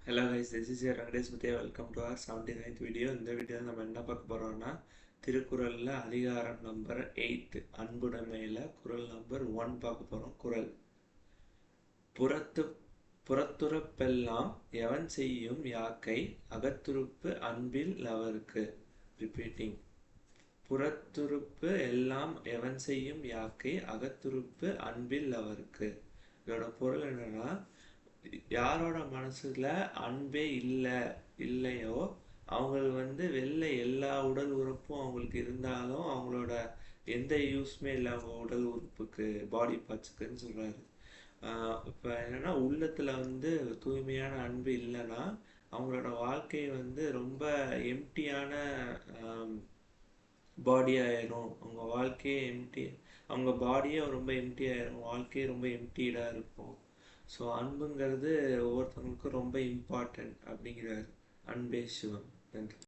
Hello guys, this is your Venkatesh Muthia. Welcome to our 79th video. இந்த வீடியோவில் நம்ம என்ன பார்க்க போகிறோம்னா திருக்குறளில் அதிகாரம் நம்பர் 8 அன்புடைமையில் குறள் நம்பர் 1 பார்க்க போகிறோம். குறள் புறத்துறப்பெல்லாம் எவன் செய்யும் யாக்கை அகத்துறுப்பு அன்பில் அவருக்கு. ரிப்பீட்டிங். புறத்துறுப்பு எல்லாம் எவன் செய்யும் யாக்கை அகத்துறுப்பு அன்பில் அவருக்கு. இதோட பொருள் என்னன்னா, யாரோட மனசுல அன்பே இல்லையோ அவங்க வெளில எல்லா உடல் உறுப்பும் அவங்களுக்கு இருந்தாலும் அவங்களோட எந்த யூஸ்மே இல்லை அவங்க உடல் உறுப்புக்கு, பாடி பார்ட்ஸுக்குன்னு சொல்றாரு. இப்போ என்னன்னா, உள்ளத்துல தூய்மையான அன்பு இல்லைன்னா அவங்களோட வாழ்க்கை ரொம்ப எம்டியான பாடி ஆயிரும். அவங்க வாழ்க்கையே எம்டி, அவங்க பாடியே ரொம்ப எம்டி ஆயிரும், வாழ்க்கையே ரொம்ப எம்டிடா இருக்கும். ஸோ அன்புங்கிறது ஒவ்வொருத்தவங்களுக்கும் ரொம்ப இம்பார்ட்டன்ட் அப்படிங்கிறார். அன்பே சிவம். நன்றி.